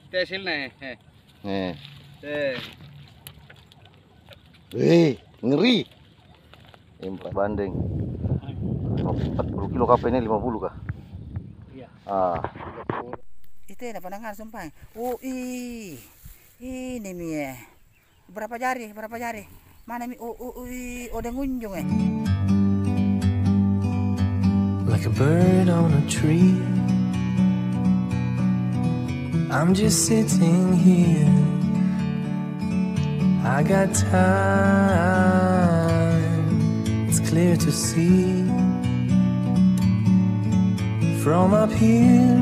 Tesil nih. Nih. Eh. Ngeri. Empat bandeng. 40 kilo kapa ini 50 kah? Iya. Itu ada pandangan sumpah. Oh, ini mi. Berapa jari? Mana mi? Udah ngunjung Like a bird on a tree, I'm just sitting here. I got time, it's clear to see. From up here,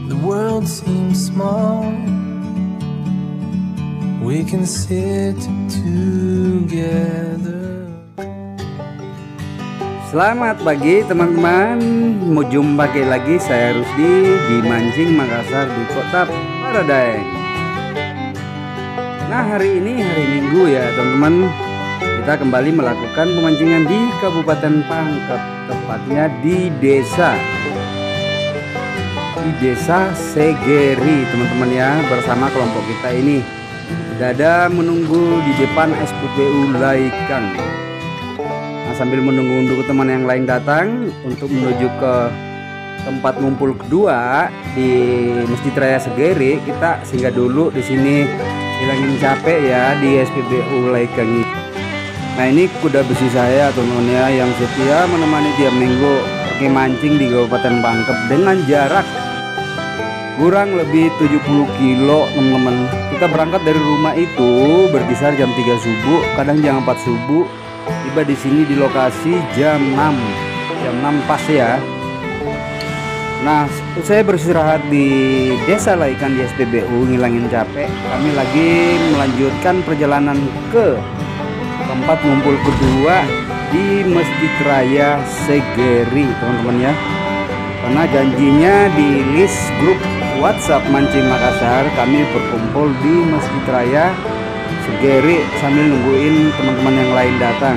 the world seems small. We can sit together. Selamat pagi teman-teman, mau jumpa lagi saya Rusdi di Mancing Makassar di Kota Paradaeng. Nah, hari ini hari Minggu ya teman-teman, kita kembali melakukan pemancingan di Kabupaten Pangkep, tepatnya di desa Segeri teman-teman ya, bersama kelompok kita ini. Dada menunggu di depan SPBU Laikang. Nah, sambil menunggu teman yang lain datang untuk menuju ke tempat ngumpul kedua di Masjid Raya Segeri, kita singgah dulu di sini, hilangin capek ya di SPBU Laikang ini. Nah, ini kuda besi saya teman-teman ya, yang setia menemani tiap minggu pergi mancing di Kabupaten Pangkep dengan jarak kurang lebih 70 kilo teman-teman. Kita berangkat dari rumah itu berkisar jam 3 subuh, kadang jam 4 subuh. Tiba di sini di lokasi jam 6 pas ya. Nah, saya beristirahat di Desa Laikang di SPBU, ngilangin capek. Kami lagi melanjutkan perjalanan ke tempat ngumpul kedua di Masjid Raya Segeri teman-teman ya. Karena janjinya di list grup WhatsApp Mancing Makassar, kami berkumpul di Masjid Raya Segeri sambil nungguin teman-teman yang lain datang.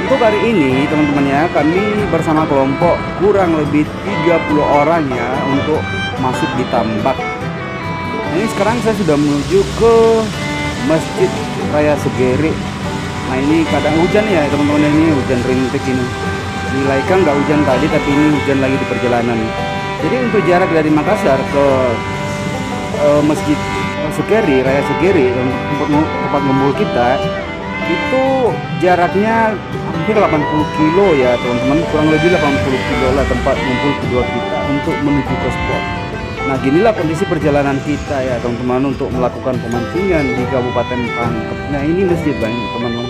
Untuk hari ini teman-teman ya, kami bersama kelompok kurang lebih 30 orang ya untuk masuk di tambak. Ini sekarang saya sudah menuju ke Masjid Raya Segeri. Nah, ini kadang hujan ya teman-teman, ini hujan rintik ini. Di Laikang nggak hujan tadi, tapi ini hujan lagi di perjalanan. Jadi untuk jarak dari Makassar ke Masjid Segeri, Raya Segeri, tempat ngumpul kita, itu jaraknya hampir 80 kilo ya teman-teman, kurang lebih 80 kilo lah tempat ngumpul kedua kita untuk menuju ke spot. Nah, ginilah kondisi perjalanan kita ya teman-teman untuk melakukan pemancingan di Kabupaten Pangkep. Nah, ini masjid banyak teman-teman,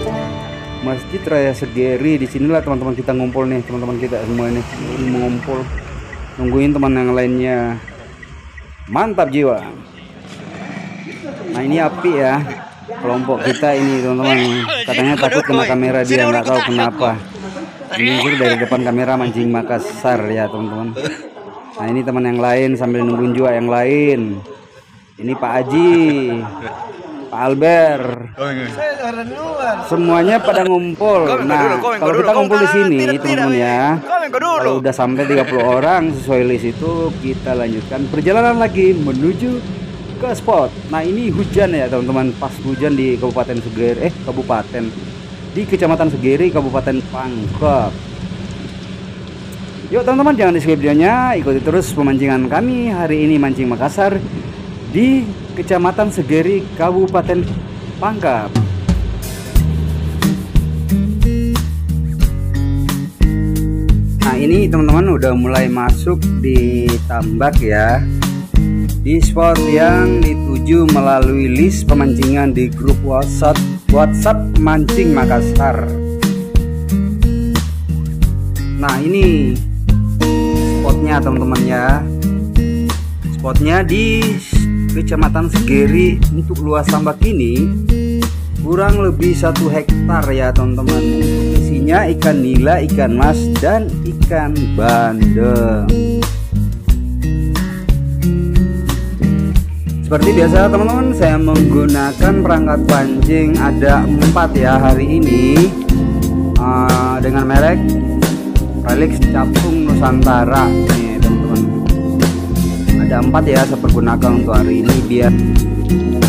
Masjid Raya Segeri. Disinilah teman-teman kita ngumpul nih, teman-teman kita semua ini mengumpul nungguin teman yang lainnya. Mantap jiwa. Nah, ini api ya kelompok kita ini teman-teman, katanya takut kena kamera, dia nggak tahu kenapa. Ini dari depan kamera Mancing Makassar ya teman-teman. Nah, ini teman yang lain sambil nungguin juga yang lain. Ini Pak Haji, Pak Albert, semuanya pada ngumpul. Nah, kalau kita ngumpul di sini teman-teman ya, kalau udah sampai 30 orang sesuai list itu, kita lanjutkan perjalanan lagi menuju ke spot. Nah, ini hujan ya teman-teman, pas hujan di Kabupaten Segeri, di Kecamatan Segeri, Kabupaten Pangkep. Yuk teman-teman, jangan di skip videonya, ikuti terus pemancingan kami hari ini Mancing Makassar di Kecamatan Segeri, Kabupaten Pangkep. Nah, ini teman-teman udah mulai masuk di tambak ya, di spot yang dituju melalui list pemancingan di grup WhatsApp Mancing Makassar. Nah, ini spotnya teman-teman ya, spotnya di Kecamatan Segeri. Untuk luas tambak ini kurang lebih 1 hektar ya teman-teman. Isinya ikan nila, ikan mas, dan ikan bandeng. Seperti biasa teman-teman, saya menggunakan perangkat pancing ada 4 ya hari ini, dengan merek Felix Capung Nusantara nih teman-teman. ada 4 ya saya pergunakan untuk hari ini biar.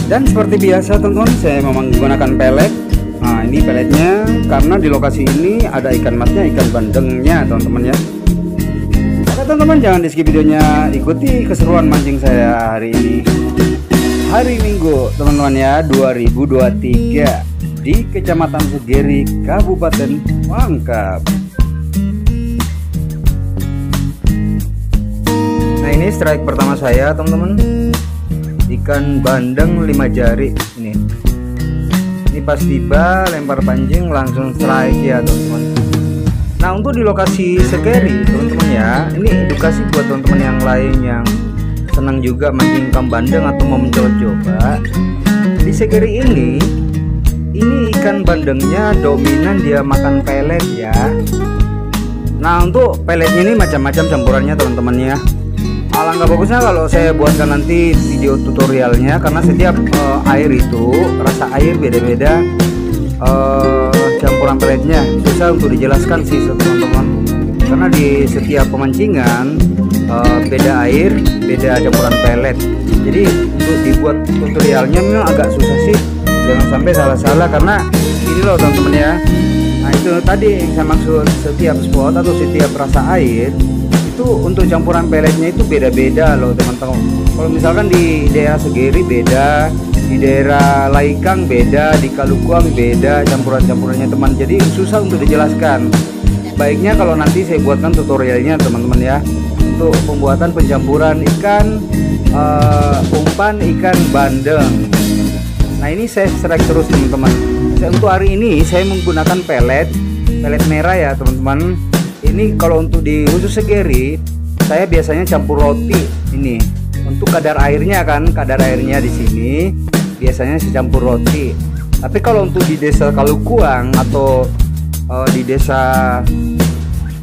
Dan seperti biasa teman-teman, saya memang menggunakan pelet. Nah ini peletnya, karena di lokasi ini ada ikan masnya, ikan bandengnya teman-teman ya. Oke teman-teman, jangan di skip videonya, ikuti keseruan mancing saya hari ini. Hari Minggu teman-teman ya, 2023 di Kecamatan Segeri, Kabupaten Pangkep. Nah ini strike pertama saya teman-teman, ikan bandeng 5 jari ini. Ini pas tiba lempar pancing langsung strike ya teman-teman. Nah untuk di lokasi Segeri teman-teman ya, ini edukasi buat teman-teman yang lain yang senang juga mancing ikan bandeng atau mau mencoba. Di Segeri ini ikan bandengnya dominan dia makan pelet ya. Nah untuk peletnya ini macam-macam campurannya teman-teman ya. Alangkah bagusnya kalau saya buatkan nanti video tutorialnya, karena setiap air itu rasa air beda-beda, campuran peletnya susah untuk dijelaskan sih teman-teman, karena di setiap pemancingan beda air, beda campuran pelet. Jadi untuk dibuat tutorialnya memang agak susah sih, jangan sampai salah-salah, karena ini loh teman-teman ya. Nah itu tadi yang saya maksud, setiap spot atau setiap rasa air itu untuk campuran peletnya itu beda-beda loh teman-teman. Kalau misalkan di daerah Segeri beda, di daerah Laikang beda, di Kalukuang beda campurannya teman, jadi susah untuk dijelaskan. Baiknya kalau nanti saya buatkan tutorialnya teman-teman ya, untuk pembuatan pencampuran ikan umpan ikan bandeng. Nah ini saya strike terus teman-teman. Untuk hari ini saya menggunakan pelet merah ya teman-teman. Ini kalau untuk di khusus Segeri saya biasanya campur roti ini. Untuk kadar airnya di sini biasanya saya campur roti. Tapi kalau untuk di desa Kalukuang atau di desa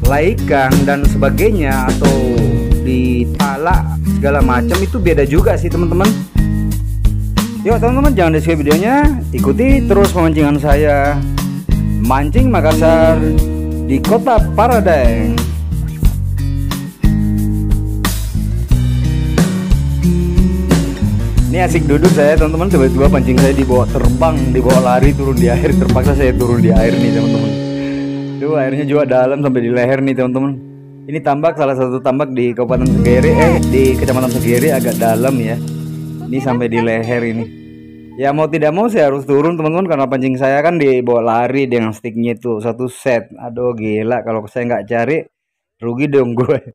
Laikang dan sebagainya, atau di Pala segala macam, itu beda juga sih teman-teman. Yuk teman-teman, jangan di skip videonya, ikuti terus pemancingan saya mancing Makassar di Kota Paradeng. Ini asik duduk saya teman-teman, tiba-tiba pancing saya dibawa terbang, dibawa lari, turun di air, terpaksa saya turun di air nih teman-teman. Tuh airnya juga dalam sampai di leher nih teman-teman. Ini tambak, salah satu tambak di Kabupaten Segeri, di Kecamatan Segeri, agak dalam ya. Ini sampai di leher ini. Ya mau tidak mau saya harus turun teman-teman, karena pancing saya kan dibawa lari dengan sticknya itu 1 set. Aduh gila, kalau saya nggak cari rugi dong gue.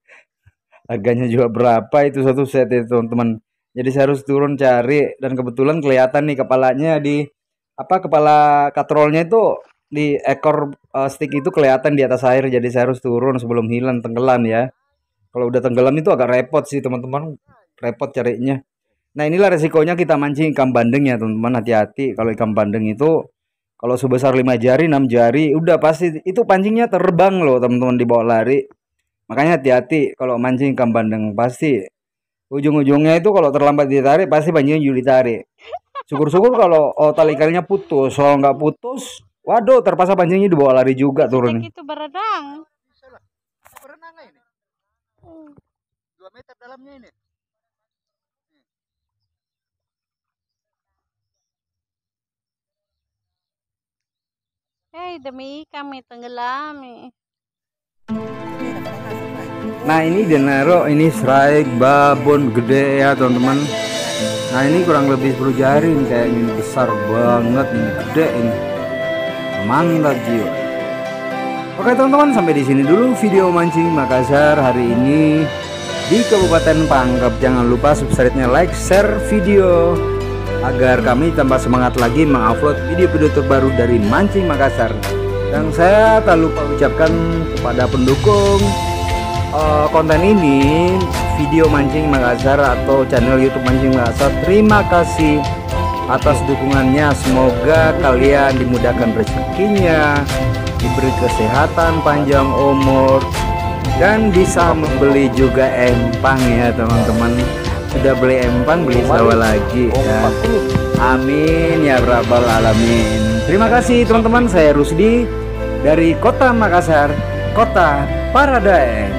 Harganya juga berapa itu 1 set itu teman-teman. Jadi saya harus turun cari, dan kebetulan kelihatan nih kepalanya di kepala katrolnya itu di ekor stick itu kelihatan di atas air. Jadi saya harus turun sebelum hilang tenggelam ya. Kalau udah tenggelam itu agak repot sih teman-teman, repot carinya. Nah inilah resikonya kita mancing ikan bandeng ya teman-teman. Hati-hati kalau ikan bandeng itu kalau sebesar 5 jari 6 jari udah pasti itu pancingnya terbang loh teman-teman, dibawa lari. Makanya hati-hati kalau mancing ikan bandeng, pasti ujung-ujungnya itu kalau terlambat ditarik pasti pancingnya juga ditarik. Syukur-syukur kalau tali ikannya putus. Kalau nggak putus, waduh terpaksa pancingnya dibawa lari juga turun. Itu berenang. Berenang ini. 2 meter dalamnya ini. Demi kami tenggelam. Nah ini Denaro, ini strike babon gede ya teman-teman. Nah ini kurang lebih 10 jari nih, kayaknya ini besar banget, ini gede ini. Mantap jiwa. Oke teman-teman, sampai di sini dulu video mancing Makassar hari ini di Kabupaten Pangkep. Jangan lupa subscribe-nya, like, share video agar kami tambah semangat lagi mengupload video-video terbaru dari mancing Makassar. Dan saya tak lupa ucapkan kepada pendukung konten ini, video mancing Makassar atau channel YouTube mancing Makassar, terima kasih atas dukungannya. Semoga kalian dimudahkan rezekinya, diberi kesehatan, panjang umur, dan bisa membeli juga empang ya teman-teman. Sudah beli empang, beli sawah lagi ya. Amin ya rabbal alamin. Terima kasih teman-teman, saya Rusdi dari Kota Makassar, Kota Paradeng.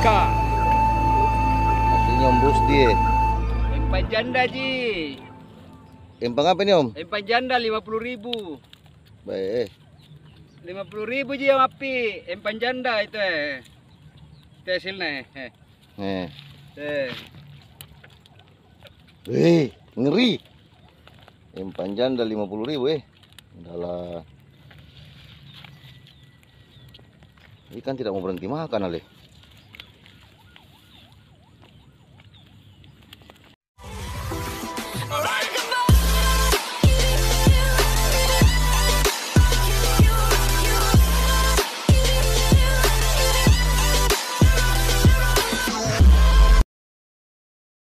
Ikan. Hasilnya Om Rusdi. Empang janda ji. Empang apa nih Om? Empang janda 50.000. Baik. 50.000 ji yang api. Empang janda itu Itu hasilnya. Ngeri. Empang janda 50.000 Udahlah. Ikan tidak mau berhenti makan Ale.